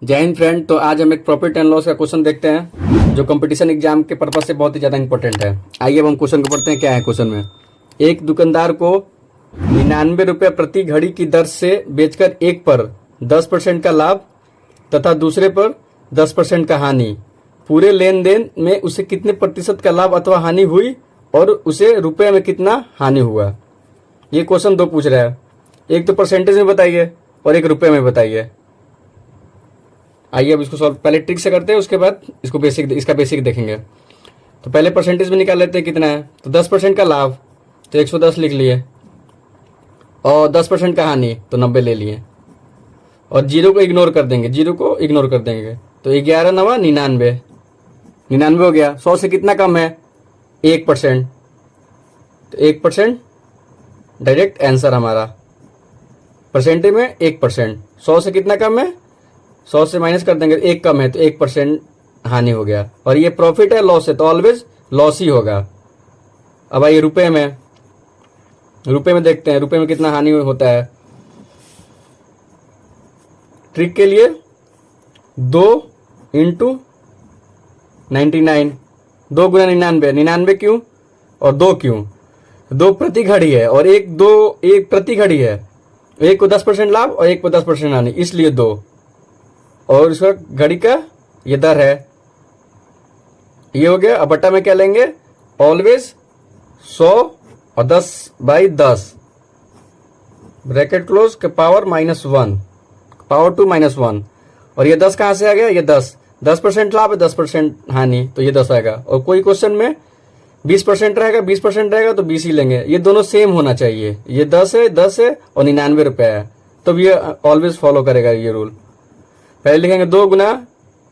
जय हिंद फ्रेंड। तो आज हम एक प्रॉफिट एंड लॉस का क्वेश्चन देखते हैं जो कंपटीशन एग्जाम के पर्पज से बहुत ही ज़्यादा इंपॉर्टेंट है। आइए अब हम क्वेश्चन को पढ़ते हैं। क्या है क्वेश्चन में, एक दुकानदार को 99 रुपये प्रति घड़ी की दर से बेचकर एक पर 10% का लाभ तथा दूसरे पर 10% का हानि, पूरे लेन देन में उसे कितने प्रतिशत का लाभ अथवा हानि हुई और उसे रुपये में कितना हानि हुआ। ये क्वेश्चन दो पूछ रहा है, एक तो परसेंटेज में बताइए और एक रुपये में बताइए। आइए अब इसको सॉल्व पहले ट्रिक से करते हैं, उसके बाद इसका बेसिक देखेंगे। तो पहले परसेंटेज में निकाल लेते हैं कितना है। तो 10% का लाभ तो 110 लिख लिए और 10% का हानि तो 90 ले लिए और जीरो को इग्नोर कर देंगे। तो 11 नवा 99 हो गया। 100 से कितना कम है 1%, तो 1% डायरेक्ट आंसर हमारा। परसेंटेज में 1%, 100 से कितना कम है 100 से माइनस कर देंगे, 1 कम है तो 1% हानि हो गया। और ये प्रॉफिट है लॉस है तो ऑलवेज लॉस ही होगा। अब आइए रुपए में देखते हैं रुपए में कितना हानि होता है। ट्रिक के लिए 2 इंटू 99, 2 गुना 99 क्यों और 2 क्यों, 2 प्रति घड़ी है और एक प्रति घड़ी है, एक को 10% लाभ और एक को 10% हानि, इसलिए 2। और इसका घड़ी का ये दर है, ये हो गया। अब बटा में क्या लेंगे, ऑलवेज 100 और 10/10 ब्रैकेट क्लोज के पावर -1 पावर 2 -1। और ये 10 कहां से आ गया, ये 10% लाभ है 10% हानि, तो ये 10 आएगा। और कोई क्वेश्चन में 20% रहेगा तो 20 ही लेंगे। ये दोनों सेम होना चाहिए, ये 10 है और 99 रुपये है, तो ये ऑलवेज फॉलो करेगा ये रूल। पहले लिखेंगे 2 गुना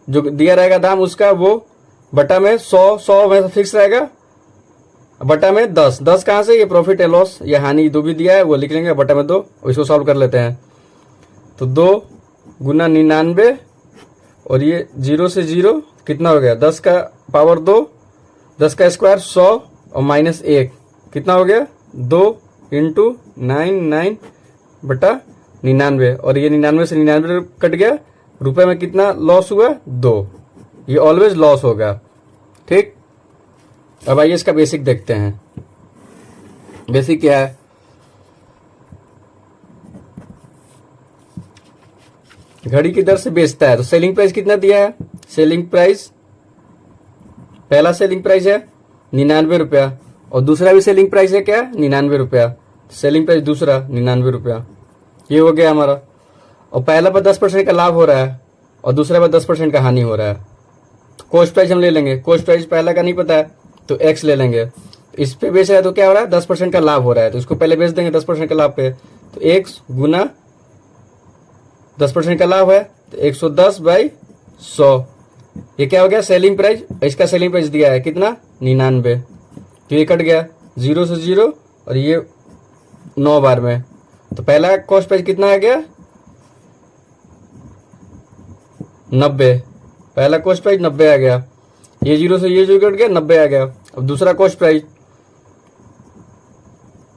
जो दिया रहेगा दाम उसका, वो बटा में 100 में फिक्स रहेगा, बटा में 10 कहां से, ये प्रॉफिट है लॉस, ये हानि जो भी दिया है वो लिख लेंगे बटा में 2। इसको सॉल्व कर लेते हैं। तो 2 गुना 99 और ये 0 से 0 कितना हो गया, 10 का पावर 2, 10 का स्क्वायर 100 और -1 कितना हो गया, 2 इंटू 99 बटा 99। और ये 99 से 99 कट गया, रुपए में कितना लॉस हुआ 2। ये ऑलवेज लॉस होगा, ठीक। अब आइए इसका बेसिक देखते हैं। बेसिक क्या है, घड़ी की दर से बेचता है तो सेलिंग प्राइस कितना दिया है, सेलिंग प्राइस पहला सेलिंग प्राइस है 99 रुपया और दूसरा भी सेलिंग प्राइस है क्या 99 रुपया, सेलिंग प्राइस दूसरा 99 रुपया, ये हो गया हमारा। और पहला पर 10% का लाभ हो रहा है और दूसरा पर 10% का हानि हो रहा है। तो कॉस्ट प्राइस हम ले लेंगे, कॉस्ट प्राइस पहला का नहीं पता है तो x ले लेंगे। इस पे बेच रहा है तो क्या हो रहा है 10% का लाभ हो रहा है, तो इसको पहले बेच देंगे 10% का लाभ पे। तो x गुना 10% का लाभ है तो 110/100, ये क्या हो गया सेलिंग प्राइस। इसका सेलिंग प्राइस दिया है कितना 99, तो ये कट गया 0 से 0 और ये 9 बार में। तो पहला कॉस्ट प्राइस कितना आ गया 90, पहला कॉस्ट प्राइस 90 आ गया, ये 0 से ये 0 कट गया 90 आ गया। अब दूसरा कॉस्ट प्राइस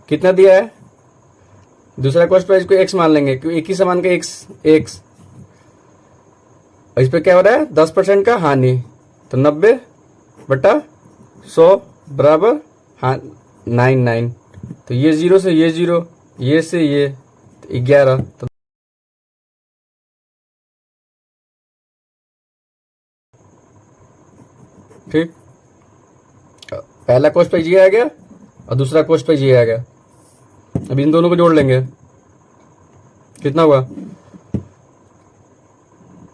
कितना दिया है, दूसरा कॉस्ट प्राइस को x मान लेंगे क्योंकि एक ही सामान का x। इस पे क्या हो रहा है 10% का हानि, तो 90 बटा 100 बराबर 99। तो ये 0 से ये 0, ये से ये 11, तो ठीक। पहला कॉस्ट प्राइस ये आ गया और दूसरा कॉस्ट प्राइस ये आ गया। अब इन दोनों को जोड़ लेंगे, कितना हुआ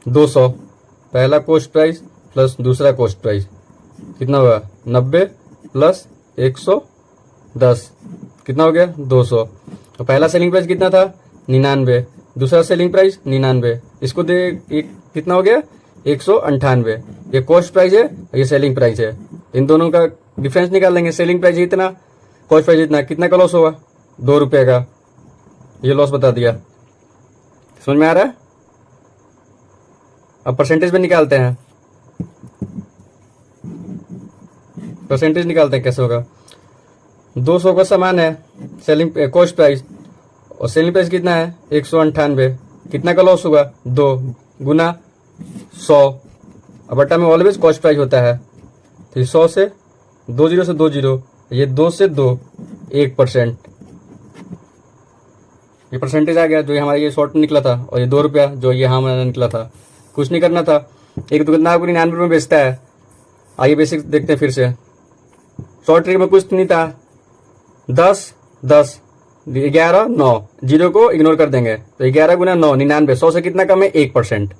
200, पहला कॉस्ट प्राइस प्लस दूसरा कॉस्ट प्राइस कितना हुआ 90 प्लस 110 कितना हो गया 200। तो पहला सेलिंग प्राइस कितना था 99, दूसरा सेलिंग प्राइस 99, इसको दे एक कितना हो गया 198। ये कॉस्ट प्राइस है ये सेलिंग प्राइस है, इन दोनों का डिफरेंस निकाल लेंगे। सेलिंग प्राइस इतना, कॉस्ट प्राइस इतना, कितना का लॉस होगा 2 रुपये का, ये लॉस बता दिया। समझ में आ रहा है। अब परसेंटेज में निकालते हैं, परसेंटेज निकालते हैं कैसे होगा। 200 का सामान है सेलिंग कॉस्ट प्राइस और सेलिंग प्राइस कितना है 198, कितना का लॉस होगा 2 गुना 100 और बटा में ऑलवेज कॉस्ट प्राइस होता है। तो 100 से 20 से 20, ये 2 से 2 1%, ये परसेंटेज आ गया जो हमारा ये शॉर्ट निकला था। और ये 2 रुपया जो ये हमारा निकला था। कुछ नहीं करना था, एक दुकानदार को 99 रुपये में बेचता है। आइए बेसिक देखते हैं फिर से। शॉर्ट ट्रिक में कुछ नहीं था, 10 10 11 9, जीरो को इग्नोर कर देंगे तो 11 गुना 9 99, 100 से कितना कम है 1%।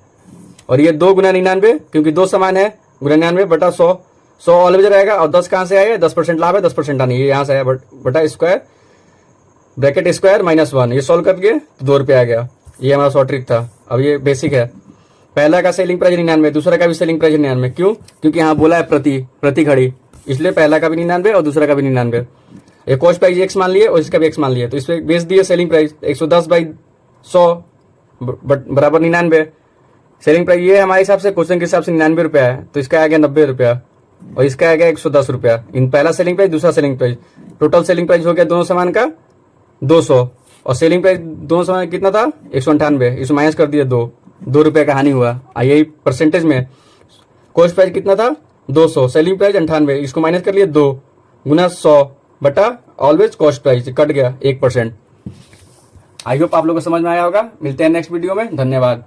और ये 2 गुना 99 क्योंकि 2 समान है, गुना 99 बटा 100, 100 ऑलवेज रहेगा। और 10 कहाँ से आएगा, 10% लाभ है, 10% आनी, ये यहाँ से आया बटा स्क्वायर ब्रैकेट स्क्वायर -1। ये सॉल्व करके तो 2 रुपये आ गया। ये हमारा शॉर्ट ट्रिक था। अब ये बेसिक है। पहला का सेलिंग प्राइस 99, दूसरा का भी सेलिंग प्राइस 99। क्यों? क्योंकि यहाँ बोला है प्रति घड़ी, इसलिए पहला का भी 99 और दूसरा का भी 99। ये कॉस्ट प्राइस x मान लिए और इसका भी x मान लिए, तो इस पर बेच दिए सेलिंग प्राइस 110/100 बराबर 99। सेलिंग प्राइस ये हमारे हिसाब से क्वेश्चन के हिसाब से 99 रुपया है, तो इसका आ गया 90 रुपया और इसका आ गया 110 रुपया। इन पहला सेलिंग प्राइस, दूसरा selling price, total selling price हो गया दोनों सामान का 200 और सेलिंग प्राइस दोनों सामान कितना था 198। इसमें माइनस कर दिया 2 रुपये का हानि हुआ। यही परसेंटेज में कॉस्ट प्राइस कितना था 200, सेलिंग प्राइस 98, इसको माइनस कर लिए 2 गुना 100 बटा ऑलवेज कॉस्ट प्राइस, कट गया 1%। आई होप आप लोगों को समझ में आया होगा। मिलते हैं नेक्स्ट वीडियो में, धन्यवाद।